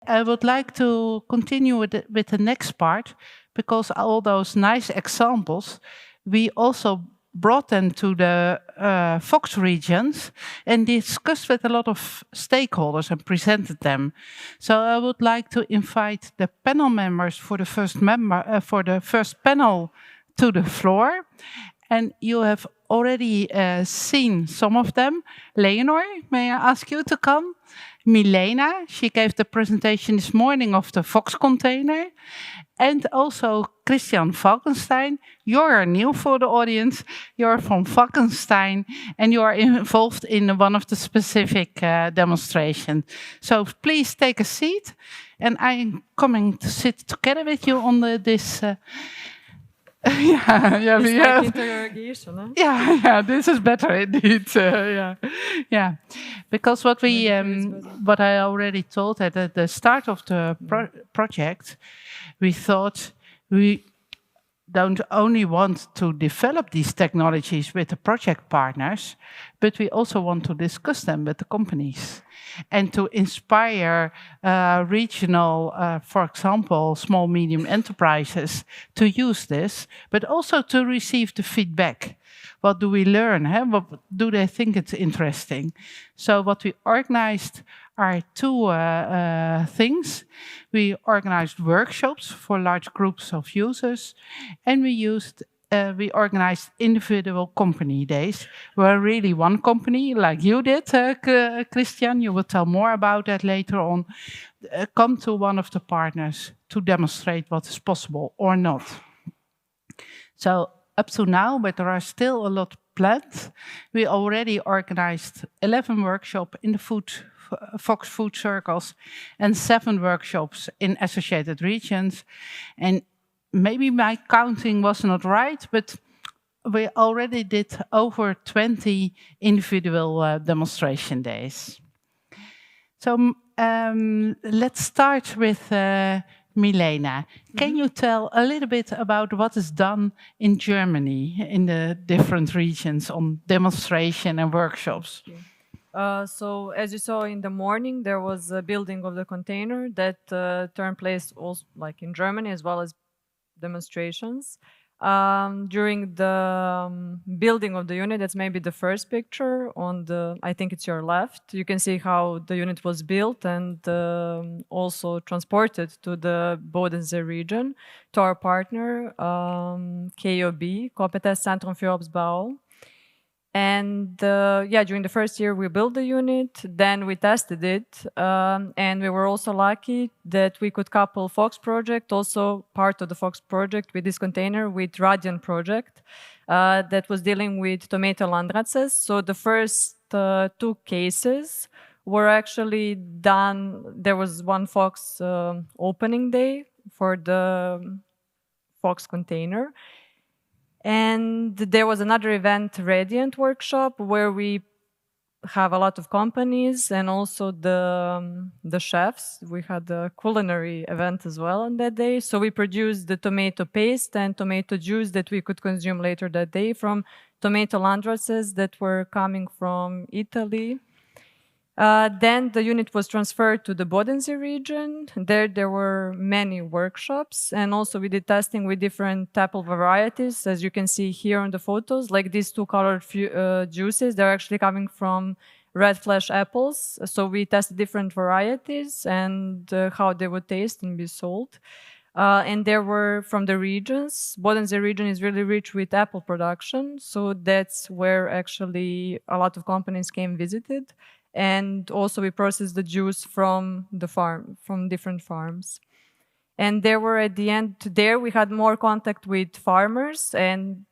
I would like to continue with the next part, because all those nice examples, we also brought them to the Fox regions and discussed with a lot of stakeholders and presented them. So I would like to invite the panel members for the first panel to the floor. And you have already seen some of them. Leonor, may I ask you to come? Milena, she gave the presentation this morning of the Fox container. And also Christian Falkenstein, you're new for the audience. You're from Falkenstein and you are involved in one of the specific demonstrations. So please take a seat. And I'm coming to sit together with you on this... yeah, we have interrogation. Huh? Yeah, this is better indeed. Yeah. Because what I already told at the start of the project, we thought we don't only want to develop these technologies with the project partners, but we also want to discuss them with the companies and to inspire regional, for example, small, medium enterprises to use this, but also to receive the feedback. What do we learn? What do they think it's interesting? So what we organized are two things. We organized workshops for large groups of users, and we organized individual company days, where really one company, like you did, Christian, you will tell more about that later on, come to one of the partners to demonstrate what is possible or not. So up to now, but there are still a lot planned. We already organized 11 workshops in the Fox food circles and 7 workshops in associated regions. And maybe my counting was not right, but we already did over 20 individual demonstration days. So let's start with Milena. Can you tell a little bit about what is done in Germany in the different regions on demonstration and workshops? So as you saw in the morning, there was a building of the container that turned place also like in Germany, as well as demonstrations. During the building of the unit, that's maybe the first picture on the, I think it's your left. You can see how the unit was built and also transported to the Bodensee region, to our partner, KOB, Kompetenzzentrum für Obstbau. And during the first year, we built the unit, then we tested it, and we were also lucky that we could couple Fox project, also part of the Fox project with this container, with Radian project that was dealing with tomato landraces. So the first 2 cases were actually done. There was one Fox opening day for the Fox container. And there was another event, Radiant Workshop, where we have a lot of companies and also the chefs. We had a culinary event as well on that day. So we produced the tomato paste and tomato juice that we could consume later that day from tomato landraces that were coming from Italy. Then the unit was transferred to the Bodensee region. There were many workshops, and also we did testing with different apple varieties, as you can see here on the photos, like these 2 colored juices. They're actually coming from red flesh apples. So we tested different varieties and how they would taste and be sold. And there were from the regions. Bodensee region is really rich with apple production, so that's where actually a lot of companies came visited. And also we processed the juice from the farm, from different farms. And there were at the end, there we had more contact with farmers and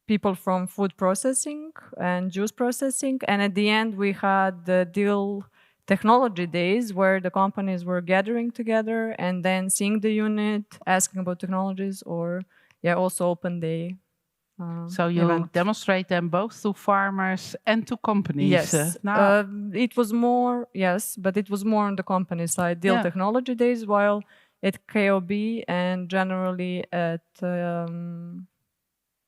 people from food processing and juice processing. And at the end we had the deal technology days where the companies were gathering together and then seeing the unit, asking about technologies, or also open day. So you demonstrate them both to farmers and to companies? Yes, it was more, but it was more on the company side, deal technology days, while at KOB and generally at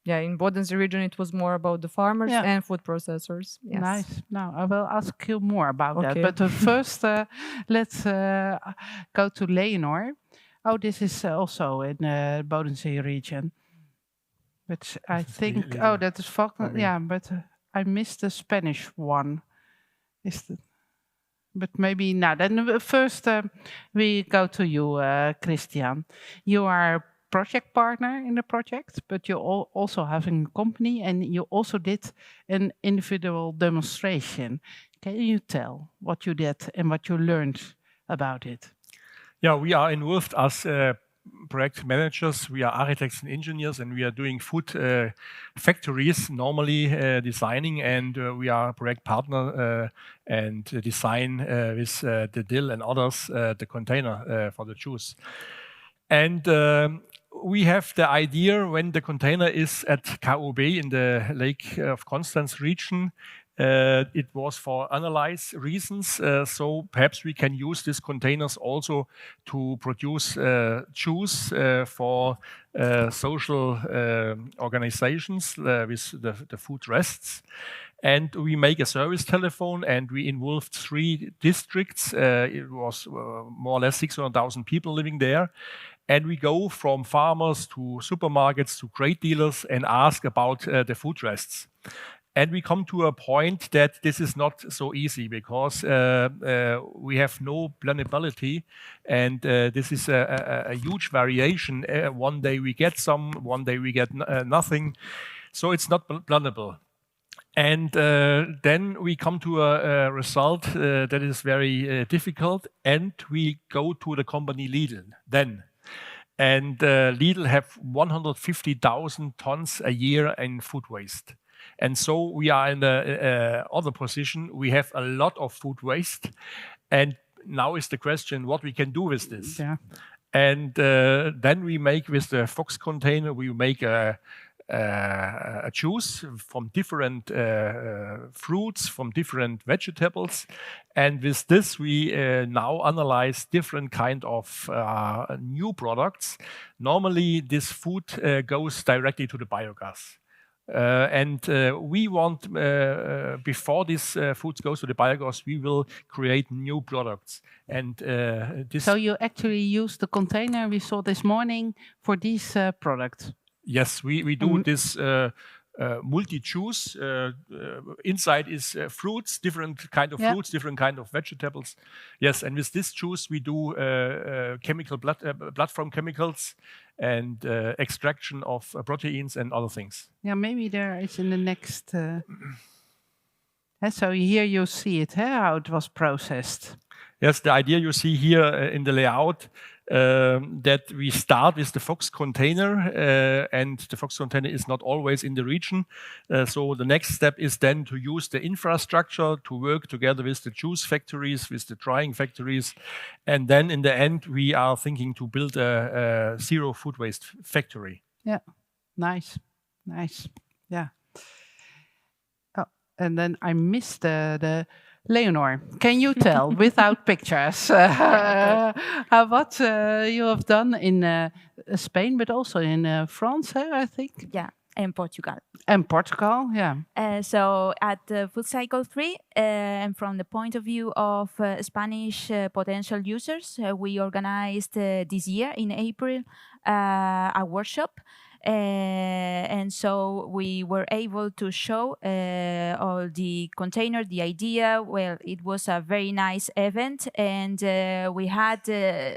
yeah, in Bodensee region, it was more about the farmers and food processors. Yes. Nice. Now I will ask you more about that. Okay. But first, let's go to Leonor. Oh, this is also in Bodensee region. But I think, that is Falkenstein. Yeah, but I missed the Spanish one. But maybe now. Then first we go to you, Christian. You are project partner in the project, but you're also having a company, and you also did an individual demonstration. Can you tell what you did and what you learned about it? Yeah, we are involved as project managers. We are architects and engineers, and we are doing food factories, normally designing, and we are a project partner and design with the DIL and others the container for the juice. And we have the idea when the container is at KUB in the Lake of Constance region. It was for analyze reasons, so perhaps we can use these containers also to produce juice for social organizations with the food rests. And we make a service telephone, and we involved 3 districts. It was more or less 600,000 people living there. And we go from farmers to supermarkets to trade dealers and ask about the food rests. And we come to a point that this is not so easy because we have no plannability, and this is a huge variation. One day we get some, one day we get nothing. So it's not plannable. And then we come to a result that is very difficult, and we go to the company Lidl then. And Lidl have 150,000 tons a year in food waste. And so we are in the other position. We have a lot of food waste. And now is the question what we can do with this. Yeah. And then we make with the Fox container, we make a juice from different fruits, from different vegetables. And with this, we now analyze different kind of new products. Normally, this food goes directly to the biogas. And we want, before this food goes to the biogas, we will create new products. And this. So you actually use the container we saw this morning for these products? Yes, we do this multi-juice. Inside is fruits, different kind of fruits, different kind of vegetables. Yes, and with this juice we do chemical platform chemicals and extraction of proteins and other things. Yeah, maybe there is in the next. So here you see it, how it was processed. Yes, the idea you see here in the layout, that we start with the Fox container, and the Fox container is not always in the region. So the next step is then to use the infrastructure to work together with the juice factories, with the drying factories. And then in the end, we are thinking to build a zero food waste factory. Yeah, nice. Yeah. Oh, and then I missed the Leonor, can you tell without pictures what you have done in Spain, but also in France, I think? Yeah, and Portugal. And Portugal, yeah. So at Food Cycle 3, and from the point of view of Spanish potential users, we organized this year in April a workshop. And so we were able to show all the container, the idea. Well, it was a very nice event, and we had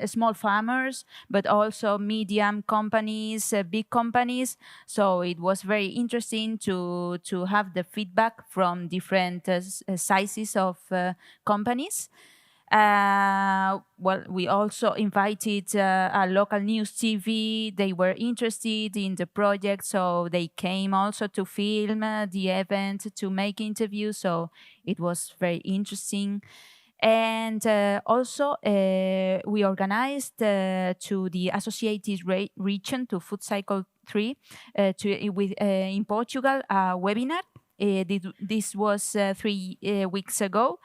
small farmers, but also medium companies, big companies. So it was very interesting to have the feedback from different sizes of companies. Well, we also invited a local news TV. They were interested in the project, so they came also to film the event, to make interviews. So it was very interesting. And also, we organized to the associated region, to Food Cycle 3, in Portugal, a webinar. This was 3 weeks ago.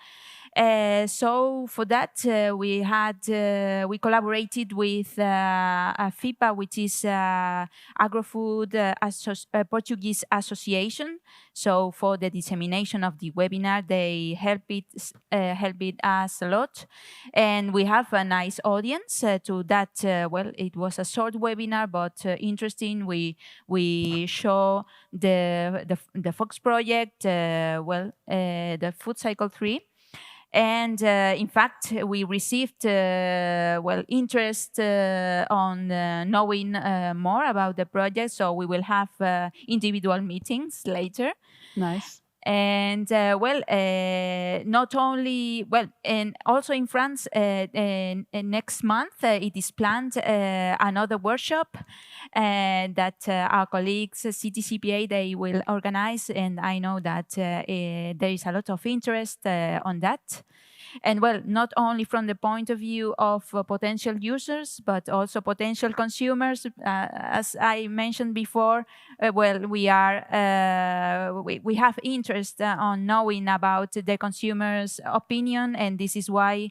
So for that, we collaborated with FIPA, which is Agro-Food Portuguese Association. So for the dissemination of the webinar, they helped us a lot, and we have a nice audience to that. Well, it was a short webinar, but interesting. We show the Fox project, the Food Cycle 3. And in fact, we received interest on knowing more about the project. So we will have individual meetings later. Nice. And not only and also in France, next month it is planned another workshop that our colleagues CTCPA they will organize, and I know that there is a lot of interest on that. And not only from the point of view of potential users, but also potential consumers. As I mentioned before, we have interest on knowing about the consumer's opinion, and this is why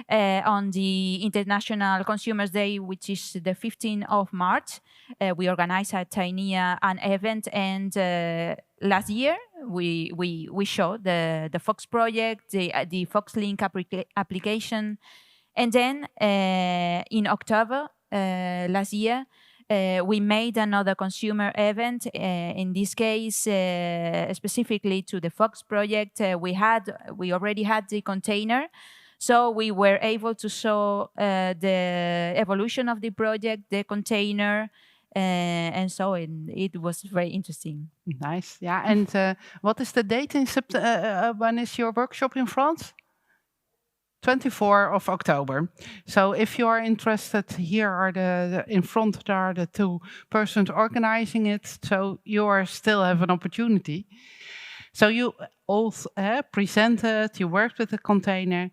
on the International Consumers Day, which is the 15th of March, we organized at AINIA an event, and last year we showed the Fox project, the Fox Link application, and then in October last year we made another consumer event. In this case, specifically to the Fox project, we already had the container. So we were able to show the evolution of the project, the container, and so it was very interesting. Nice, yeah. And what is the date in September? When is your workshop in France? 24 of October. So if you are interested, here are in front there are the two persons organizing it. So you still have an opportunity. So you also presented, you worked with the container.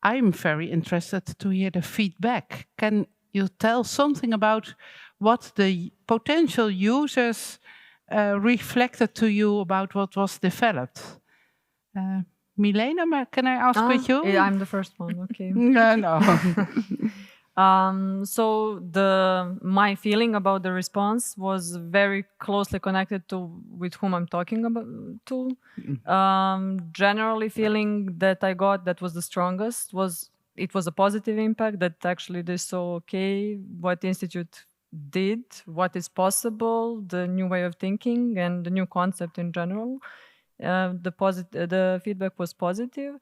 I'm very interested to hear the feedback. Can you tell something about what the potential users reflected to you about what was developed? Milena, can I ask with you? Yeah, I'm the first one. Okay. No. So my feeling about the response was very closely connected with whom I'm talking about to. Generally, feeling that I got that was the strongest was a positive impact, that actually they saw what the institute did, what is possible, the new way of thinking, and the new concept in general. The feedback was positive.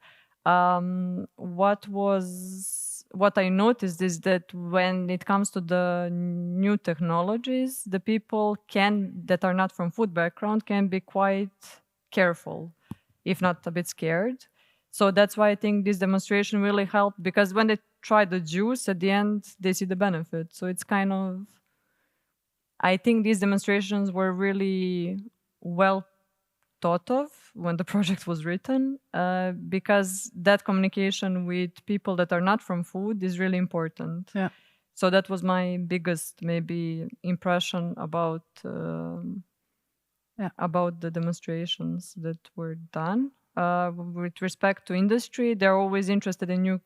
What I noticed is that when it comes to the new technologies, the people that are not from food background can be quite careful, if not a bit scared. So that's why I think this demonstration really helped, because when they try the juice, at the end, they see the benefit. So it's kind of, I think these demonstrations were really well thought of when the project was written, because that communication with people that are not from food is really important. Yeah. So that was my biggest maybe impression about the demonstrations that were done. With respect to industry, they're always interested in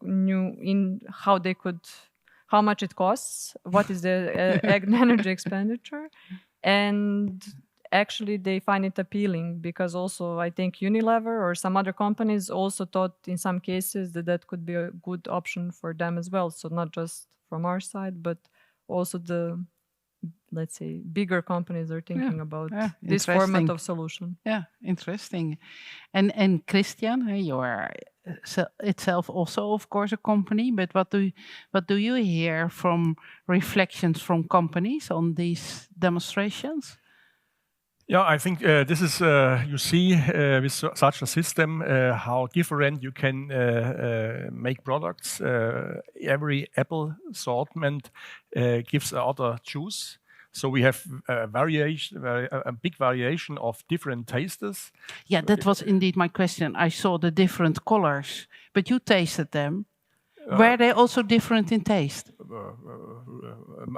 how much it costs, what is the energy expenditure, and actually they find it appealing, because also I think Unilever or some other companies also thought in some cases that could be a good option for them as well. So not just from our side, but also the, let's say, bigger companies are thinking about this format of solution. Yeah, interesting. And Christian, you are itself also, of course, a company, but what do you hear from reflections from companies on these demonstrations? Yeah, I think this is, you see with such a system how different you can make products. Every apple assortment gives other juice. So we have a big variation of different tasters. Yeah, that was indeed my question. I saw the different colors, but you tasted them. Were they also different in taste?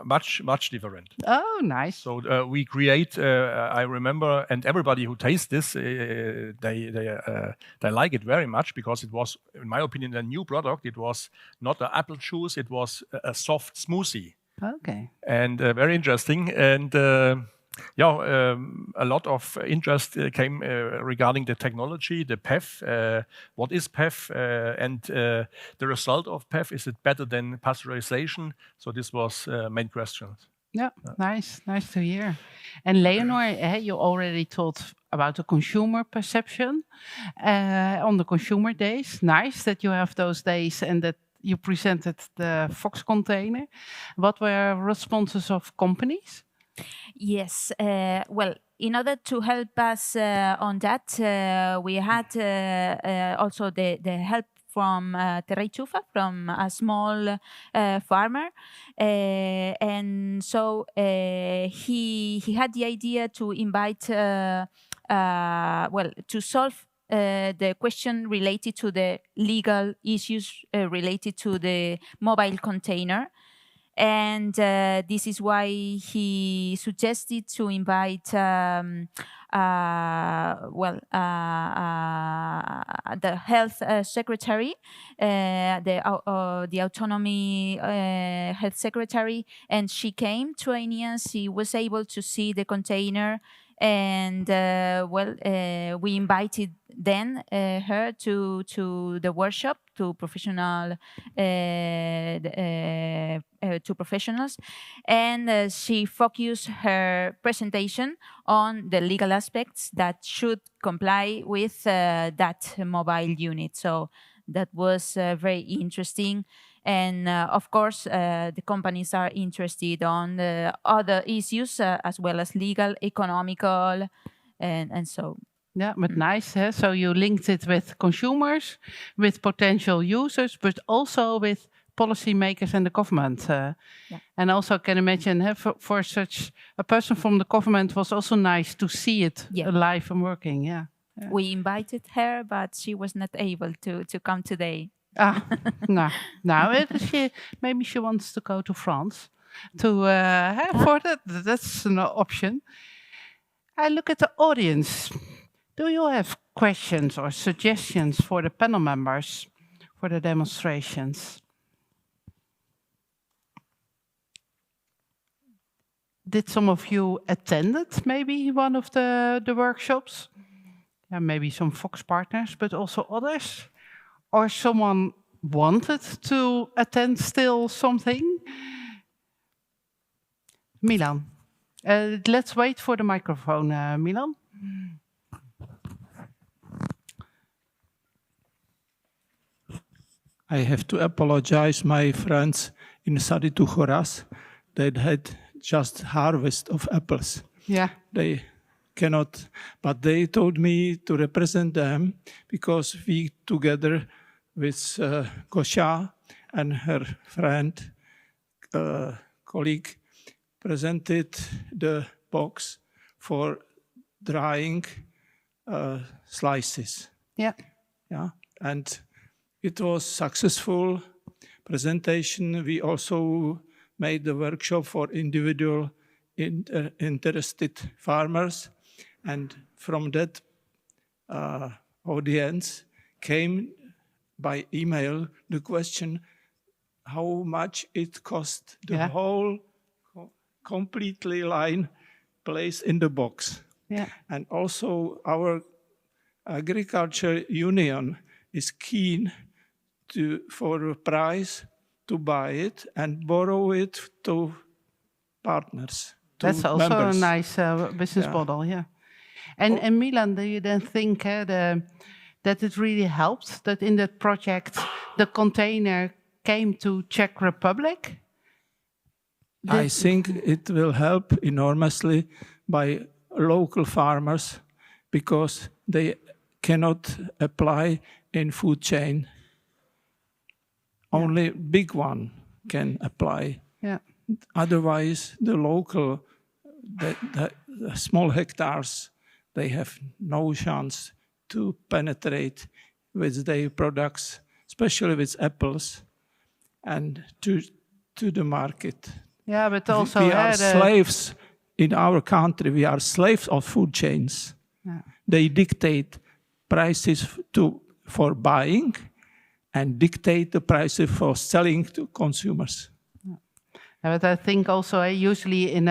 Much different. Oh, nice. So we create. I remember, and everybody who tastes this, they like it very much because it was, in my opinion, a new product. It was not an apple juice; it was a soft smoothie. Okay. And very interesting. And a lot of interest came regarding the technology, the PEF. What is PEF? And the result of PEF, is it better than pasteurization? So this was main questions. Yeah, nice to hear. And Leonor, you already told about the consumer perception on the consumer days. Nice that you have those days and that you presented the Fox container. What were responses of companies? Yes, well, in order to help us on that, we had also the help from Terra Chufa, from a small farmer, and so he had the idea to invite, to solve the question related to the legal issues related to the mobile container. And this is why he suggested to invite the health secretary, the autonomy health secretary, and she came to AINIA. She was able to see the container, and we invited then her to the workshop to professionals, and she focused her presentation on the legal aspects that should comply with that mobile unit. So that was very interesting. And of course, the companies are interested on the other issues as well as legal, economical, and so. Yeah, but nice. So you linked it with consumers, with potential users, but also with policymakers and the government. And also can imagine for such a person from the government was also nice to see it live and working. Yeah. We invited her, but she was not able to come today. No. Maybe she wants to go to France to for that. That's an option. I look at the audience. Do you have questions or suggestions for the panel members for the demonstrations? Did some of you attended maybe one of the workshops? Yeah, maybe some Fox partners, but also others? Or someone wanted to attend still something? Milan. Let's wait for the microphone, Milan. I have to apologize my friends in Saditu Horas that had just harvest of apples. Yeah. They cannot, but they told me to represent them because we together with Gosha and her friend, colleague, presented the box for drying slices. Yeah. Yeah, and it was successful presentation. We also made the workshop for individual interested farmers, and from that audience came by email the question how much it cost the whole completely line placed in the box. Yeah. And also our agriculture union is keen for a price to buy it and borrow it to partners. That's also members. a nice business model, yeah. And Milan, do you then think that it really helped that in that project the container came to Czech Republic? I think it will help enormously by local farmers because they cannot apply in food chain. Only big one can apply. Yeah. Otherwise, the local, the small hectares, they have no chance to penetrate with their products, especially with apples. and to the market. Yeah, but also we are slaves in our country. We are slaves of food chains. Yeah. They dictate prices for buying and dictate the prices for selling to consumers. Yeah. But I think also usually in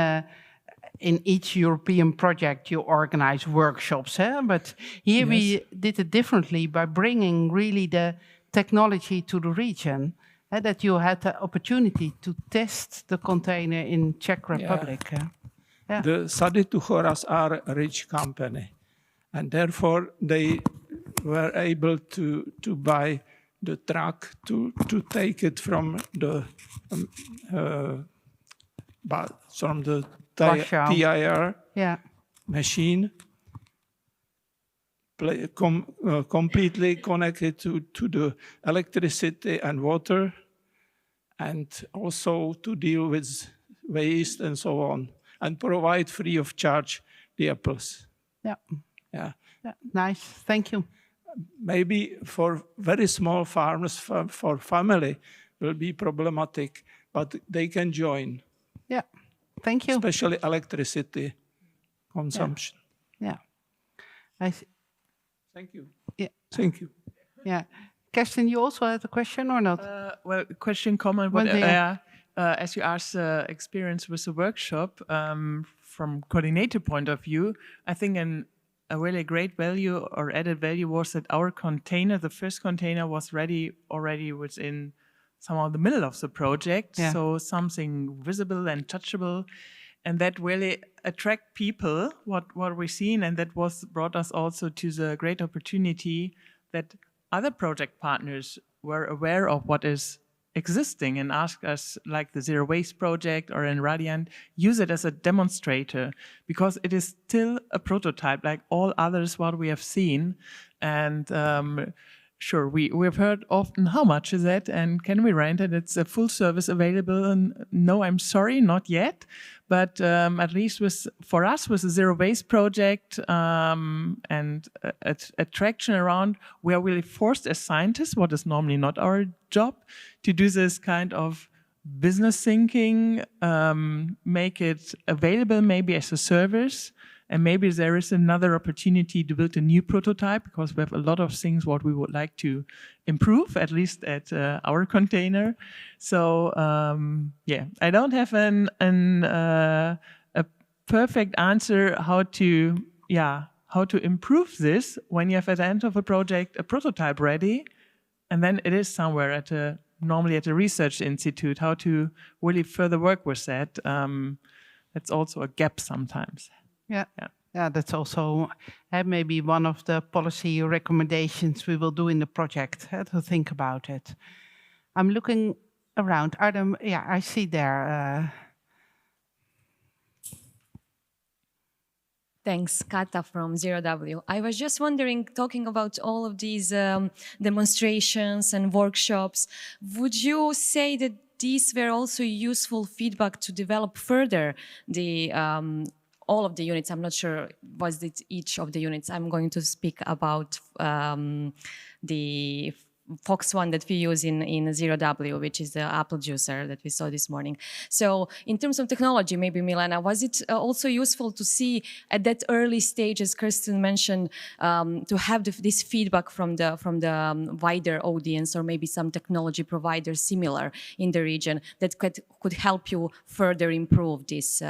each European project you organize workshops, but here we did it differently by bringing really the technology to the region, that you had the opportunity to test the container in Czech Republic. Yeah. The Sady Tuchoras are a rich company, and therefore they were able to buy the truck to take it from the TIR machine, completely connected to the electricity and water, and also to deal with waste and so on, and provide free of charge the apples. Yeah. Nice, thank you. Maybe for very small farmers, for family, will be problematic, but they can join. Yeah, thank you. Especially electricity consumption. Yeah. Thank you. Yeah. Thank you. Yeah. Kerstin, you also had a question or not? Well, question, comment. But, as you asked, experience with the workshop, from coordinator point of view, I think a really great value or added value was that our container, the first container, was ready already within somehow the middle of the project. Yeah. So something visible and touchable, and that really attract people, what we've seen, and that brought us also to the great opportunity that other project partners were aware of what is existing and asked us, like the Zero Waste project or in Radiant, use it as a demonstrator, because it is still a prototype like all others what we have seen. And sure, we've heard often, how much is that and can we rent it? It's a full service available, and no, I'm sorry, not yet. But at least for us with the Zero Waste project and attraction around, we are really forced as scientists, what is normally not our job, to do this kind of business thinking, make it available maybe as a service. And maybe there is another opportunity to build a new prototype, because we have a lot of things what we would like to improve, at least at our container. So yeah, I don't have a perfect answer how to improve this when you have at the end of a project a prototype ready, and then it is somewhere normally at a research institute, how to really further work with that. That's also a gap sometimes. Yeah, that's also maybe one of the policy recommendations we will do in the project, to think about it. I'm looking around. I see there. Thanks, Kata from Zero W. I was just wondering, talking about all of these demonstrations and workshops, would you say that these were also useful feedback to develop further all of the units? I'm not sure was it each of the units. I'm going to speak about the Fox one that we use in Zero W, which is the apple juicer that we saw this morning. So in terms of technology, maybe Milena, was it also useful to see at that early stage, as Kirsten mentioned, to have this feedback from the wider audience, or maybe some technology providers similar in the region that could help you further improve this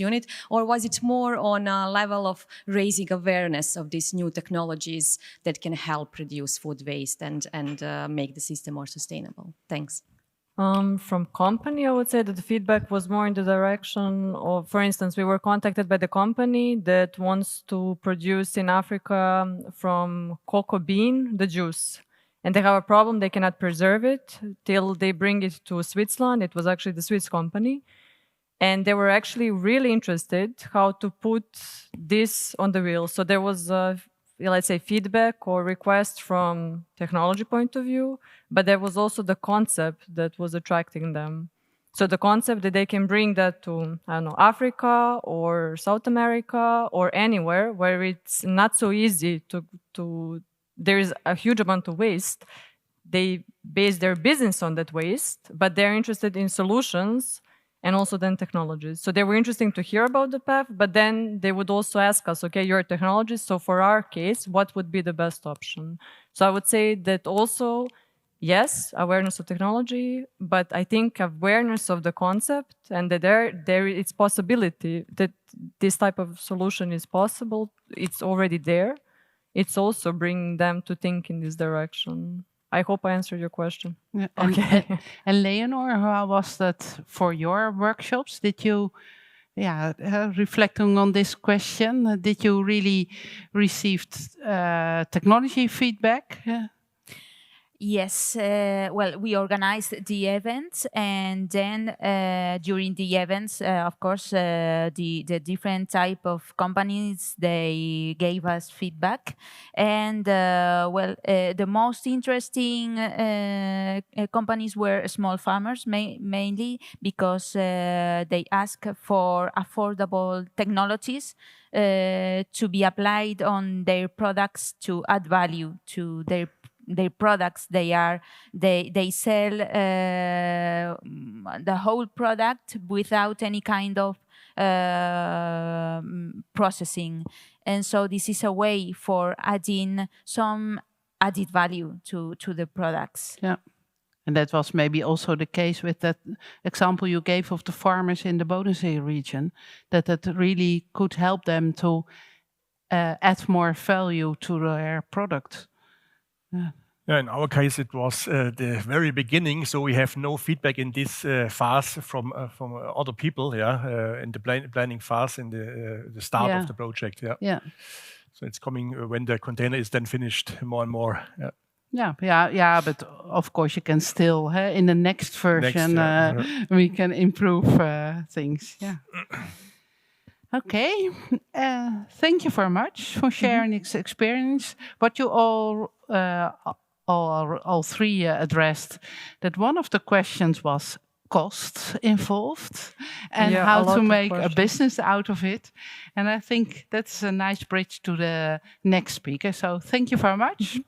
unit? Or was it more on a level of raising awareness of these new technologies that can help reduce food waste and make the system more sustainable? Thanks. From company, I would say that the feedback was more in the direction of, for instance, we were contacted by the company that wants to produce in Africa from cocoa bean the juice. And they have a problem, they cannot preserve it till they bring it to Switzerland. It was actually the Swiss company. And they were actually really interested how to put this on the wheel. So there was let's say feedback or request from technology point of view, but there was also the concept that was attracting them. So the concept that they can bring that to, I don't know, Africa or South America or anywhere where it's not so easy to there is a huge amount of waste. they base their business on that waste, but they're interested in solutions and also then technologies. So they were interesting to hear about the path, but then they would also ask us, okay, you're a technologist, so for our case, what would be the best option? So I would say that also, yes, awareness of technology, but I think awareness of the concept and that there is possibility that this type of solution is possible. It's already there. It's also bringing them to think in this direction. I hope I answered your question. Yeah. Okay. And Leonor, how was that for your workshops? Did you, reflecting on this question, did you really receive technology feedback? Yes, well, we organized the events, and then during the events, of course, the different type of companies, they gave us feedback. And the most interesting companies were small farmers, mainly because they ask for affordable technologies to be applied on their products to add value to their products. They sell the whole product without any kind of processing, and so this is a way for adding some added value to the products. Yeah. And that was maybe also the case with that example you gave of the farmers in the Bodensee region, that really could help them to add more value to their product. Yeah. Yeah, in our case, it was the very beginning, so we have no feedback in this phase from other people. Yeah, in the planning phase, in the start of the project. Yeah. Yeah. So it's coming when the container is then finished, more and more. Yeah. Yeah. But of course, you can still in the next version we can improve things. Yeah. Okay, thank you very much for sharing this experience. What you all three addressed, that one of the questions was costs involved and how to make a business out of it. And I think that's a nice bridge to the next speaker. So thank you very much.